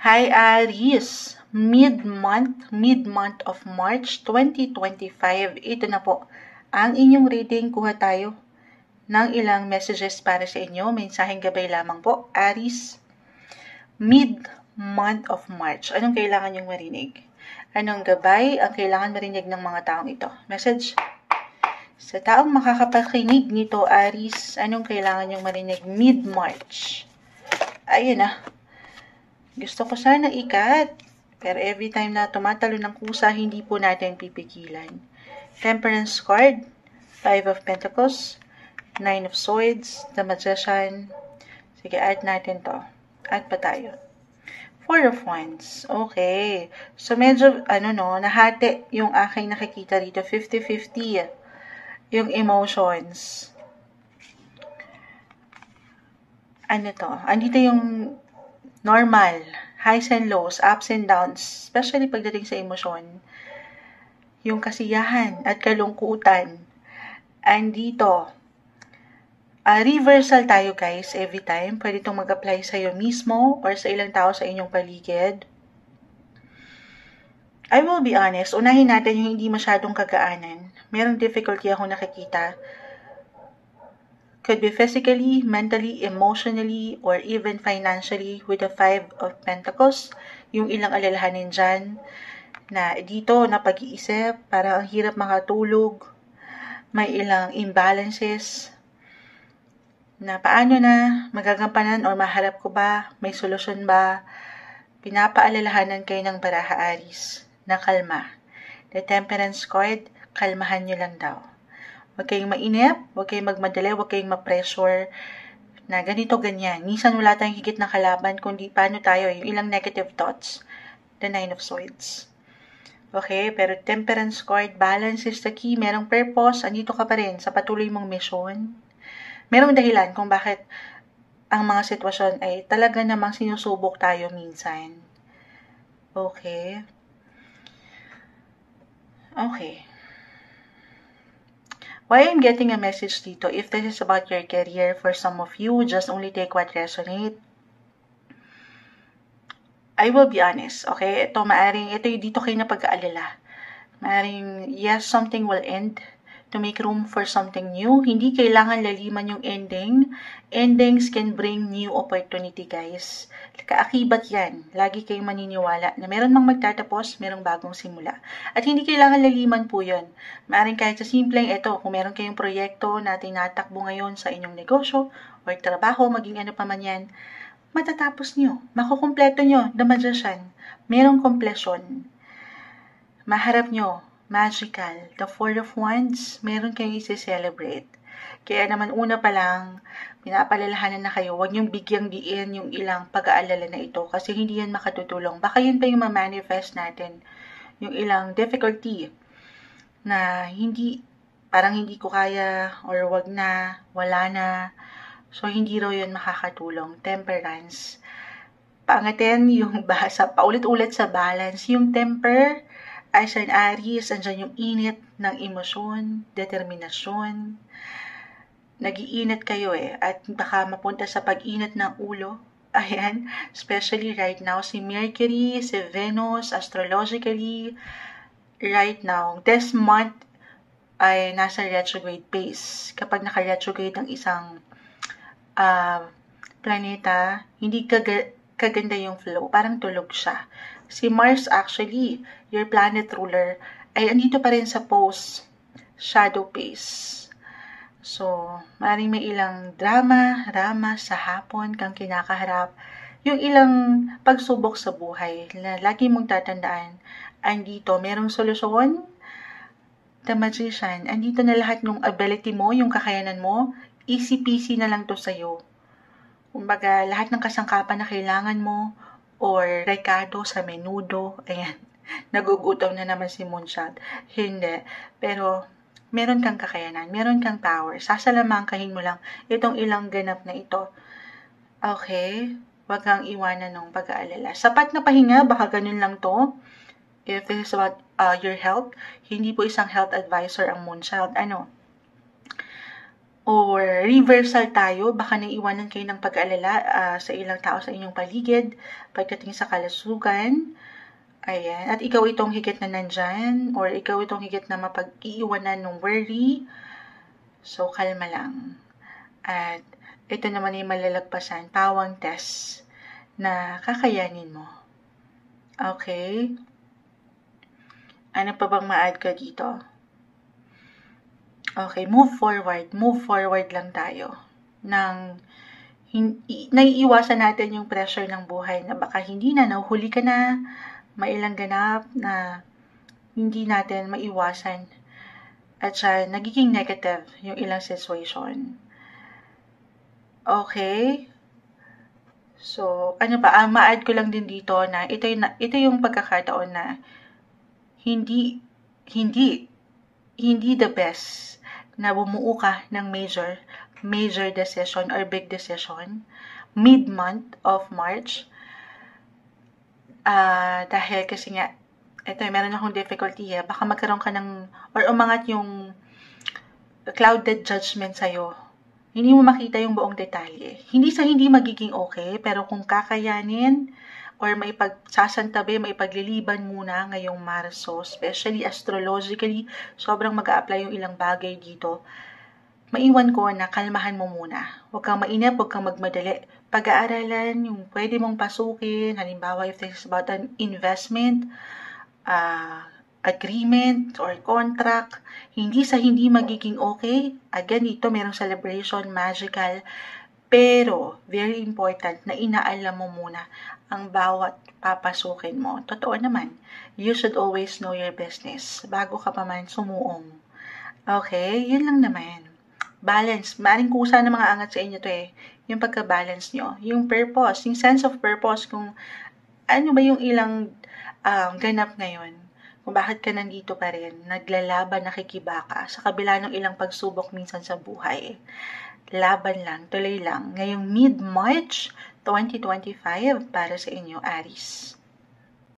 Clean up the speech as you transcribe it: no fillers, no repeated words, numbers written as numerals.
Hi Aries, mid-month of March 2025. Ito na po ang inyong reading. Kuha tayo ng ilang messages para sa inyo. Mensaheng gabay lamang po. Aries, mid-month of March. Anong kailangan nyong marinig? Anong gabay ang kailangan marinig ng mga taong ito? Message sa taong makakapakinig nito, Aries, anong kailangan nyong marinig mid-March? Ayun na. Gusto ko sana ikat, pero every time na tumatalo ng kusa, hindi po natin pipigilan. Temperance card, 5 of Pentacles, 9 of Swords, the Magician. Sige, add natin to. Add pa tayo. 4 of Wands. Okay. So, medyo, nahati yung aking nakikita dito. 50-50 yung emotions. Andito yung normal, highs and lows, ups and downs, especially pagdating sa emosyon. Yung kasiyahan at kalungkutan. Andito, reversal tayo guys every time. Pwede itong mag-apply sa'yo mismo or sa ilang tao sa inyong paligid. I will be honest, unahin natin yung hindi masyadong kagaanan. Merong difficulty ako nakikita. Could be physically, mentally, emotionally, or even financially with the 5 of Pentacles. Yung ilang alalahanin dyan na dito na pag-iisip, parang ang hirap makatulog. May ilang imbalances na paano na magagampanan o maharap ko ba? May solusyon ba? Pinapaalalahanan kayo ng baraha Aries na kalma. The Temperance card, kalmahan nyo lang daw. Huwag kayong mainip, huwag kayong magmadali, huwag kayong ma-pressure na ganito, ganyan. Minsan wala tayong higit na kalaban, kundi paano tayo, yung ilang negative thoughts. The 9 of Swords. Okay, pero Temperance card, balance is the key. Merong purpose, andito ka pa rin sa patuloy mong mission. Merong dahilan kung bakit ang mga sitwasyon ay talaga namang sinusubok tayo minsan. Okay. Okay. Why I'm getting a message dito, if this is about your career, for some of you, just only take what resonate. I will be honest, okay? Ito dito kayo na pag-aalala. Maaring, yes, something will end to make room for something new. Hindi kailangan laliman yung ending. Endings can bring new opportunity, guys. Kaakibat yan. Lagi kayong maniniwala na meron mang magtatapos, merong bagong simula. At hindi kailangan laliman po yun. Maaring kahit sa simpleng ito, kung meron kayong proyekto na tinatakbo ngayon sa inyong negosyo or trabaho, maging ano pa man yan, matatapos nyo. Makukumpleto nyo. The Magician. Merong completion. Maharap nyo. Magical. The 4 of Wands, meron kayong isi-celebrate. Kaya naman una pa lang, pinapalalahanan na kayo, huwag niyong bigyang diin yung ilang pag-aalala na ito kasi hindi yan makatutulong. Baka yun pa yung ma-manifest natin. Yung ilang difficulty na parang hindi ko kaya or wag na, wala na. So, hindi raw yun makakatulong. Temperance. Paangatin yung paulit-ulit sa balance. Yung temper, ay sa Aries, andyan yung init ng emosyon, determinasyon. Nag-iinit kayo at baka mapunta sa pag-init ng ulo. Ayan, especially right now, si Mercury, si Venus, astrologically, right now, this month ay nasa retrograde pace. Kapag naka-retrograde ang isang planeta, hindi kaganda yung flow, parang tulog siya. Si Mars actually, your planet ruler, ay andito pa rin sa post-shadow phase. So, maaaring may ilang drama sa hapon kang kinakaharap. Yung ilang pagsubok sa buhay na lagi mong tatandaan, andito, merong solusyon. The Magician, andito na lahat ng ability mo, yung kakayanan mo, easy-peasy na lang to sa'yo. Kumbaga, lahat ng kasangkapan na kailangan mo, or recado sa menudo, ayan, nagugutom na naman si Moonshot. Hindi, pero meron kang kakayanan, meron kang power, sasalamangkahin mo lang itong ilang ganap na ito. Okay, wag kang iwanan ng pag-aalala. Sapat na pahinga, baka ganun lang to. If this is about your health, hindi po isang health advisor ang Moonchild. or reversal tayo, baka naiwanan kayo ng pag-alala sa ilang tao sa inyong paligid pagdating sa kalusugan. Ayan. At ikaw itong higit na nandyan, or ikaw itong higit na mapag-iiwanan ng worry. So, kalma lang. At ito naman ay malalagpasan, pawang test na kakayanin mo. Okay? Ano pa bang ma-add ka dito? Okay, move forward. Move forward lang tayo. Naiiwasan natin yung pressure ng buhay na baka hindi na, nahuhuli ka na, mailang ganap na hindi natin maiwasan. At siya, nagiging negative yung ilang situation. Okay? So, ano pa, ma-add ko lang din dito na ito yung pagkakataon na hindi the best na bumuo ka ng major decision or big decision mid-month of March. Dahil kasi nga, meron akong difficulty baka magkaroon ka ng, or umangat yung clouded judgment sa'yo. Hindi mo makita yung buong detalye. Hindi sa hindi magiging okay, pero kung kakayanin, or maipagsasantabi, maipagliliban muna ngayong Marso, especially astrologically, sobrang mag-a-apply yung ilang bagay dito. Maiwan ko na kalmahan mo muna. Huwag kang mainip, huwag kang magmadali. Pag-aaralan yung pwede mong pasukin, halimbawa if this is about an investment, agreement, or contract, hindi sa hindi magiging okay. Again, ito merong celebration, magical, pero very important na inaalam mo muna ang bawat papasukin mo. Totoo naman, you should always know your business bago ka pa man sumuong. Okay, yun lang naman. Balance. Maring kusa ng mga angat sa inyo to yung pagka-balance nyo. Yung purpose, yung sense of purpose, kung ano ba yung ilang ganap ngayon. Kung bakit ka nandito pa rin, naglalaban, nakikibaka, sa kabila ng ilang pagsubok minsan sa buhay. Laban lang, tuloy lang. Ngayong mid-March 2025 para sa inyo, Aries.